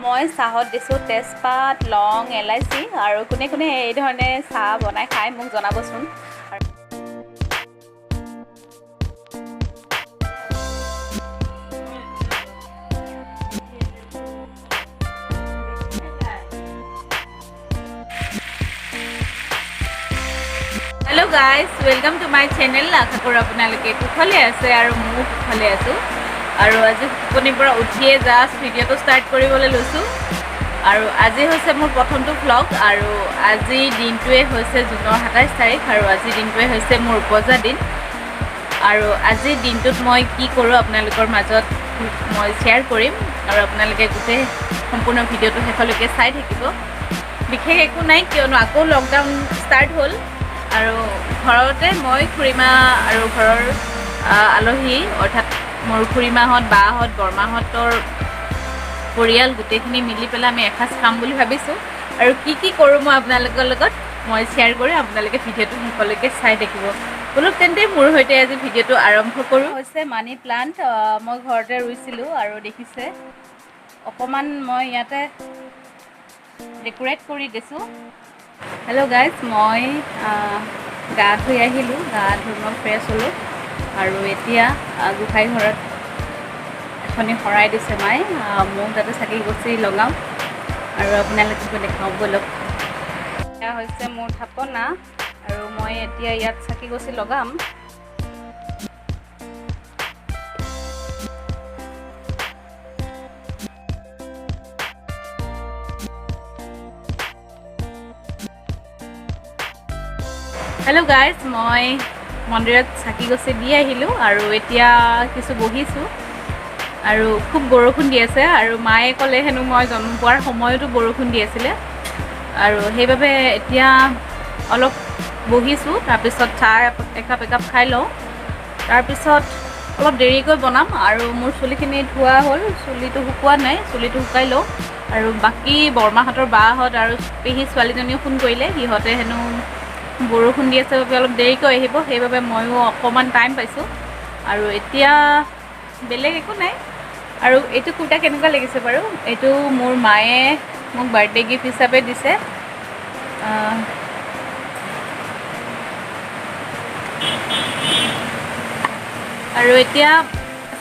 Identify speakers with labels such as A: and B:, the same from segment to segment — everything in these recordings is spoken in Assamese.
A: মই চাহত দিছোঁ তেজপাত, লং, এলাইচি আৰু কোনে কোনে এই ধৰণে চাহ বনাই খায় মোক জনাবচোন। Hello' guys, welcome to my channel. আশা কৰোঁ আপোনালোকে কুশলে আছে আৰু ময়ো কুশলে আছোঁ। আৰু আজি টোপনিৰ পৰা উঠিয়ে জাষ্ট ভিডিঅ'টো ষ্টাৰ্ট কৰিবলৈ লৈছোঁ। আৰু আজি হৈছে মোৰ প্ৰথমটো ভ্লগ আৰু আজি দিনটোৱে হৈছে জুনৰ 27 তাৰিখ আৰু আজিৰ দিনটোৱে হৈছে মোৰ উপজা দিন। আৰু আজিৰ দিনটোত মই কি কৰোঁ আপোনালোকৰ মাজত মই শ্বেয়াৰ কৰিম আৰু আপোনালোকে গোটেই সম্পূৰ্ণ ভিডিঅ'টো শেষলৈকে চাই থাকিব। বিশেষ একো নাই, কিয়নো আকৌ লকডাউন ষ্টাৰ্ট হ'ল আৰু ঘৰতে মই খুৰীমা আৰু ঘৰৰ আলহী অৰ্থাৎ মোৰ খুৰীমাহঁত, বাহঁত, বৰমাহঁতৰ পৰিয়াল গোটেইখিনি মিলি পেলাই আমি এসাঁজ খাম বুলি ভাবিছোঁ। আৰু কি কৰোঁ মই আপোনালোকৰ লগত মই শ্বেয়াৰ কৰি আপোনালোকে ভিডিঅ'টো শেষলৈকে চাই থাকিব। বোলো তেন্তে মোৰ সৈতে আজি ভিডিঅ'টো আৰম্ভ কৰোঁ। হৈছে মানি প্লাণ্ট, মই ঘৰতে ৰুইছিলোঁ আৰু দেখিছে অকণমান মই ইয়াতে ডেক'ৰেট কৰি দিছোঁ। হেল্ল' গাইজ, মই গা ধুই আহিলোঁ, গা ধুই মই ফ্ৰেছ হ'লোঁ আৰু এতিয়া গোসাঁই ঘৰত এখনি শৰাই দিছে মায়ে, ময়ো তাতে চাকি গছি লগাওঁ আৰু আপোনালোককো দেখাওঁ ব'লক। এয়া হৈছে মোৰ থাপনা আৰু মই এতিয়া ইয়াত চাকি গছি লগাম। হেল্ল' গাইজ, মই মন্দিৰত চাকি গছি দি আহিলোঁ আৰু এতিয়া কিছু বহিছোঁ আৰু খুব বৰষুণ দি আছে আৰু মায়ে ক'লে হেনো মই জন্ম পোৱাৰ সময়তো বৰষুণ দি আছিলে আৰু সেইবাবে এতিয়া অলপ বহিছোঁ। তাৰপিছত চাহ একাপ খাই লওঁ, তাৰপিছত অলপ দেৰিকৈ বনাম আৰু মোৰ চুলিখিনি ধোৱা হ'ল, চুলিটো শুকোৱা নাই, চুলিটো শুকাই লওঁ। আৰু বাকী বৰমাহঁতৰ বাহঁত আৰু পেহী ছোৱালীজনীও ফোন কৰিলে, সিহঁতে হেনো বৰষুণ দি আছে বাবে অলপ দেৰিকৈ আহিব, সেইবাবে ময়ো অকণমান টাইম পাইছোঁ। আৰু এতিয়া বেলেগ একো নাই। আৰু এইটো কুৰ্তা কেনেকুৱা লাগিছে বাৰু? এইটো মোৰ মায়ে মোক বাৰ্থডে গিফ্ট হিচাপে দিছে। আৰু এতিয়া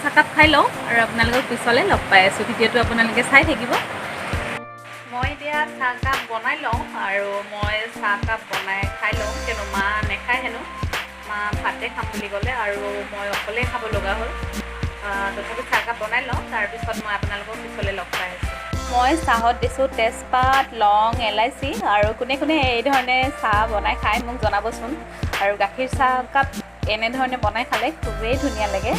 A: চাহকাপ খাই লওঁ আৰু আপোনালোকক পিছলৈ লগ পাই আছোঁ। ভিডিঅ'টো আপোনালোকে চাই থাকিব। মই এতিয়া চাহকাপ বনাই লওঁ আৰু মই চাহকাপ বনাই খাই লওঁ, কিয়নো মা নেখায় হেনো, মা ভাতে খাম বুলি ক'লে আৰু মই অকলেই খাব লগা হ'ল। তথাপি চাহকাপ বনাই লওঁ, তাৰপিছত মই আপোনালোকক পিছলৈ লগ পাই আছোঁ। মই চাহত দিছোঁ তেজপাত, লং, এলাইচি আৰু কোনে কোনে এই ধৰণে চাহ বনাই খায় মোক জনাবচোন। আৰু গাখীৰ চাহকাপ এনেধৰণে বনাই খালে খুবেই ধুনীয়া লাগে।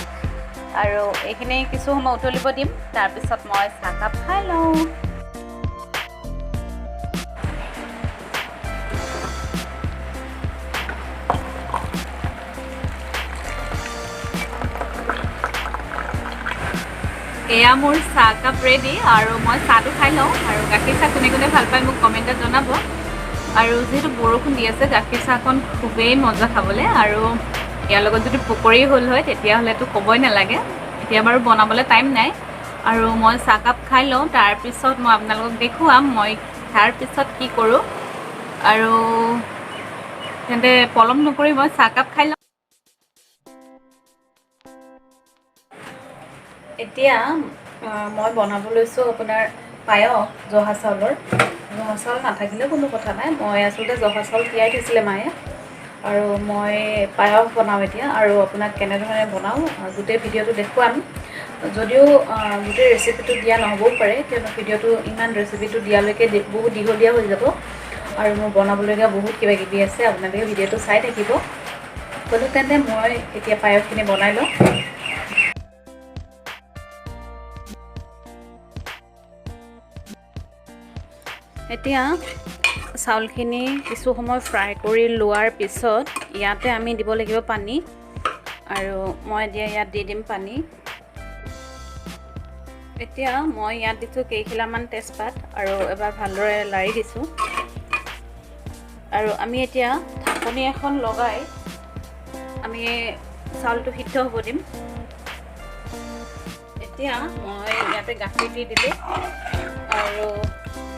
A: আৰু এইখিনি কিছু সময় উতলিব দিম, তাৰপিছত মই চাহকাপ খাই লওঁ। এয়া মোৰ চাহকাপ ৰেডি আৰু মই চাহটো খাই লওঁ। আৰু গাখীৰ চাহ কোনে কোনে ভাল পায় মোক কমেণ্টত জনাব। আৰু যিহেতু বৰষুণ দি আছে, গাখীৰ চাহকণ খুবেই মজা খাবলৈ। আৰু ইয়াৰ লগত যদি পকৰি হ'ল হয় তেতিয়াহ'লেতো ক'বই নালাগে। এতিয়া বাৰু বনাবলৈ টাইম নাই আৰু মই চাহকাপ খাই লওঁ, তাৰপিছত মই আপোনালোকক দেখুৱাম মই তাৰপিছত কি কৰোঁ। আৰু তেন্তে পলম নকৰি মই চাহকাপ খাই লওঁ। এতিয়া মই বনাব লৈছোঁ আপোনাৰ পায়স জহা চাউলৰ। জহা চাউল নাথাকিলেও কোনো কথা নাই, মই আচলতে জহা চাউল তিয়াই থৈছিলে মায়ে আৰু মই পায়স বনাওঁ এতিয়া। আৰু আপোনাক কেনেধৰণে বনাওঁ গোটেই ভিডিঅ'টো দেখুৱাম, যদিও গোটেই ৰেচিপিটো দিয়া নহ'বও পাৰে, কিয়নো ভিডিঅ'টো ইমান ৰেচিপিটো দিয়ালৈকে বহুত দীঘলীয়া হৈ যাব আৰু মোৰ বনাবলগীয়া বহুত কিবাকিবি আছে। আপোনালোকে ভিডিঅ'টো চাই থাকিব। গতিকে তেন্তে মই এতিয়া পায়সখিনি বনাই লওঁ। এতিয়া চাউলখিনি কিছু সময় ফ্ৰাই কৰি লোৱাৰ পিছত ইয়াতে আমি দিব লাগিব পানী, আৰু মই এতিয়া ইয়াত দি দিম পানী। এতিয়া মই ইয়াত দিছোঁ কেইখিলামান তেজপাত আৰু এবাৰ ভালদৰে লাৰি দিছোঁ। আৰু আমি এতিয়া ঢাকনি এখন লগাই আমি চাউলটো সিদ্ধ হ'ব দিম। এতিয়া মই ইয়াতে গাখীৰ দি দিলোঁ আৰু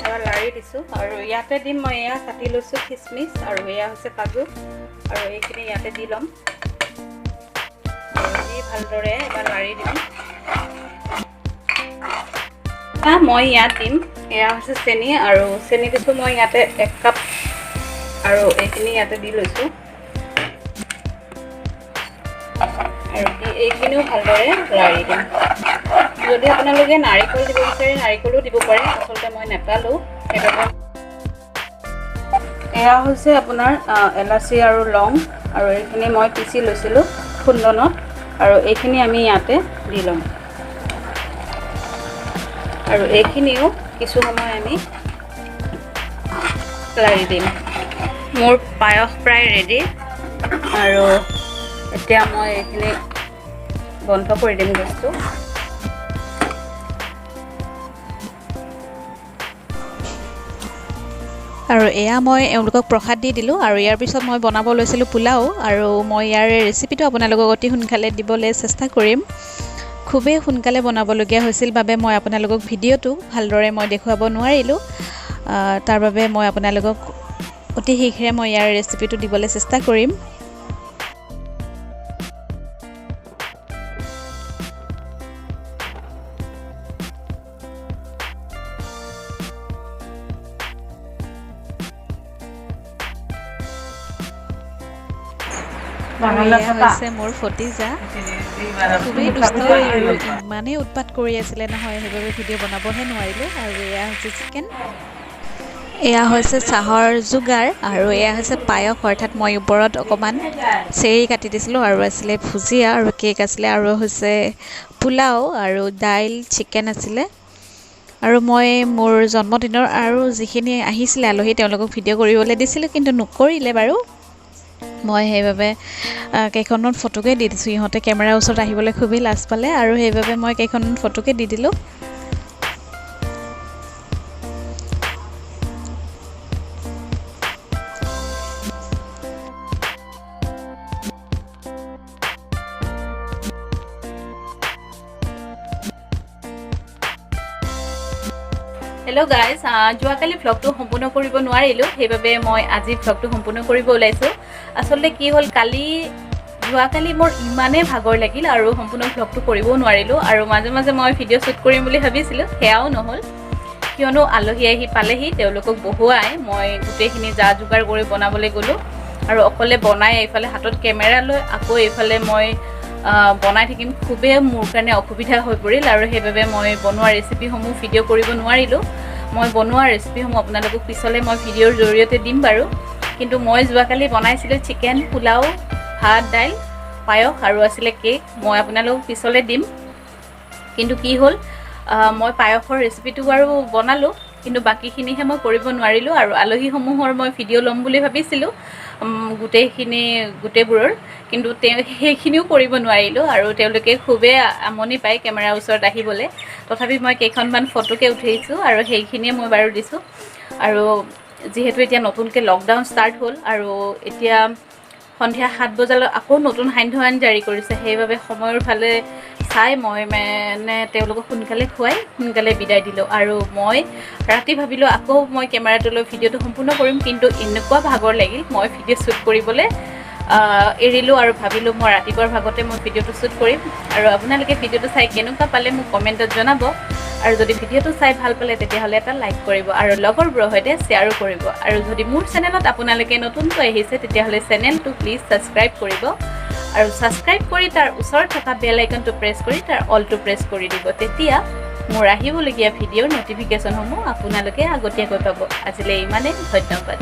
A: এবাৰ লাৰি দিছোঁ আৰু ইয়াতে দিম মই এয়া কাটি লৈছোঁ খিচমিচ আৰু এয়া হৈছে কাজু আৰু এইখিনি ইয়াতে দি ল'ম। দি ভালদৰে এবাৰ লাৰি দিম। মই ইয়াত দিম এয়া হৈছে চেনি আৰু চেনি দিছোঁ মই ইয়াতে 1 কাপ আৰু এইখিনি ইয়াতে দি লৈছোঁ আৰু এইখিনিও ভালদৰে লাৰি দিম। যদি আপোনালোকে নাৰিকল দিব বিচাৰে নাৰিকলো দিব পাৰে, আচলতে মই নেপালোঁ সেইবাবে। এয়া হৈছে আপোনাৰ এলাচি আৰু লং আৰু এইখিনি মই পিচি লৈছিলোঁ খুন্দনত আৰু এইখিনি আমি ইয়াতে দি ল'ম আৰু এইখিনিও কিছু সময় আমি লাৰি দিম। মোৰ পায়স প্ৰায় ৰেডি আৰু এতিয়া মই এইখিনি বন্ধ কৰি দিম গেছটো।
B: আৰু এয়া মই এওঁলোকক প্ৰসাদ দি দিলোঁ আৰু ইয়াৰ পিছত মই বনাব লৈছিলোঁ পোলাও আৰু মই ইয়াৰ ৰেচিপিটো আপোনালোকক অতি সোনকালে দিবলৈ চেষ্টা কৰিম। খুবেই সোনকালে বনাবলগীয়া হৈছিল বাবে মই আপোনালোকক ভিডিঅ'টো ভালদৰে মই দেখুৱাব নোৱাৰিলোঁ। তাৰ বাবে মই আপোনালোকক অতি শীঘ্ৰে মই ইয়াৰ ৰেচিপিটো দিবলৈ চেষ্টা কৰিম। হৈছে মোৰ ফটিজা, খুবেই দুষ্ট আৰু ইমানেই উৎপাত কৰি আছিলে নহয়, সেইবাবে ভিডিঅ' বনাবহে নোৱাৰিলোঁ। আৰু এয়া হৈছে চিকেন, এয়া হৈছে চাহৰ যোগাৰ আৰু এয়া হৈছে পায়স, অৰ্থাৎ মই ওপৰত অকণমান চেৰি কাটি দিছিলোঁ আৰু আছিলে ভুজিয়া আৰু কেক আছিলে আৰু হৈছে পোলাও আৰু দাইল চিকেন আছিলে। আৰু মই মোৰ জন্মদিনৰ আৰু যিখিনি আহিছিলে আলহী তেওঁলোকক ভিডিঅ' কৰিবলৈ দিছিলোঁ কিন্তু নকৰিলে বাৰু। মই সেইবাবে কেইখনমান ফটোকে দি দিছোঁ। ইহঁতে কেমেৰাৰ ওচৰত আহিবলৈ খুবেই লাজ পালে আৰু সেইবাবে মই কেইখনমান ফটোকে দি দিলোঁ।
A: হেল্ল' গাইজ, যোৱাকালি ভ্লগটো সম্পূৰ্ণ কৰিব নোৱাৰিলোঁ, সেইবাবে মই আজি ভ্লগটো সম্পূৰ্ণ কৰিব ওলাইছোঁ। আচলতে কি হ'ল, যোৱাকালি মোৰ ইমানেই ভাগৰ লাগিল আৰু সম্পূৰ্ণ ভ্লগটো কৰিবও নোৱাৰিলোঁ আৰু মাজে মাজে মই ভিডিঅ' শ্বুট কৰিম বুলি ভাবিছিলোঁ, সেয়াও নহ'ল। কিয়নো আলহী আহি পালেহি, তেওঁলোকক বহুৱাই মই গোটেইখিনি যা যোগাৰ কৰি বনাবলৈ গ'লোঁ আৰু অকলে বনাই এইফালে হাতত কেমেৰা লৈ আকৌ এইফালে মই বনাই থাকিম, খুবেই মোৰ কাৰণে অসুবিধা হৈ পৰিল আৰু সেইবাবে মই বনোৱা ৰেচিপিসমূহ ভিডিঅ' কৰিব নোৱাৰিলোঁ। মই বনোৱা ৰেচিপিসমূহ আপোনালোকক পিছলৈ মই ভিডিঅ'ৰ জৰিয়তে দিম বাৰু। কিন্তু মই যোৱাকালি বনাইছিলোঁ চিকেন, পোলাও, ভাত, দাইল, পায়স আৰু আছিলে কেক, মই আপোনালোকক পিছলৈ দিম। কিন্তু কি হ'ল, মই পায়সৰ ৰেচিপিটো বাৰু বনালোঁ কিন্তু বাকীখিনিহে মই কৰিব নোৱাৰিলোঁ আৰু আলহীসমূহৰ মই ভিডিঅ' ল'ম বুলি ভাবিছিলোঁ গোটেইবোৰৰ, কিন্তু সেইখিনিও কৰিব নোৱাৰিলোঁ আৰু তেওঁলোকে খুবেই আমনি পায় কেমেৰাৰ ওচৰত আহিবলৈ। তথাপি মই কেইখনমান ফটোকে উঠিছোঁ আৰু সেইখিনিয়ে মই বাৰু দিছোঁ। আৰু যিহেতু এতিয়া নতুনকৈ লকডাউন ষ্টাৰ্ট হ'ল আৰু এতিয়া সন্ধিয়া 7 বজালৈ আকৌ নতুন সান্ধ্য আইন জাৰি কৰিছে, সেইবাবে সময়ৰ ফালে চাই মই তেওঁলোকক সোনকালে খুৱাই সোনকালে বিদায় দিলোঁ। আৰু মই ৰাতি ভাবিলোঁ আকৌ মই কেমেৰাটো লৈ ভিডিঅ'টো সম্পূৰ্ণ কৰিম, কিন্তু এনেকুৱা ভাগৰ লাগিল মই ভিডিঅ' শ্বুট কৰিবলৈ এৰিলোঁ আৰু ভাবিলোঁ মই ৰাতিপুৱাৰ ভাগতে মই ভিডিঅ'টো শ্বুট কৰিম। আৰু আপোনালোকে ভিডিঅ'টো চাই কেনেকুৱা পালে মোক কমেণ্টত জনাব আৰু যদি ভিডিঅ'টো চাই ভাল পালে তেতিয়াহ'লে এটা লাইক কৰিব আৰু লগৰবোৰৰ সৈতে শ্বেয়াৰো কৰিব। আৰু যদি মোৰ চেনেলত আপোনালোকে নতুনকৈ আহিছে তেতিয়াহ'লে চেনেলটো প্লিজ ছাবস্ক্ৰাইব কৰিব আৰু ছাবস্ক্ৰাইব কৰি তাৰ ওচৰত থকা বেল আইকনটো প্ৰেছ কৰি তাৰ অলটো প্ৰেছ কৰি দিব। তেতিয়া মোৰ আহিবলগীয়া ভিডিঅ'ৰ ন'টিফিকেশ্যনসমূহ আপোনালোকে আগতীয়াকৈ পাব। আজিলৈ ইমানেই, ধন্যবাদ।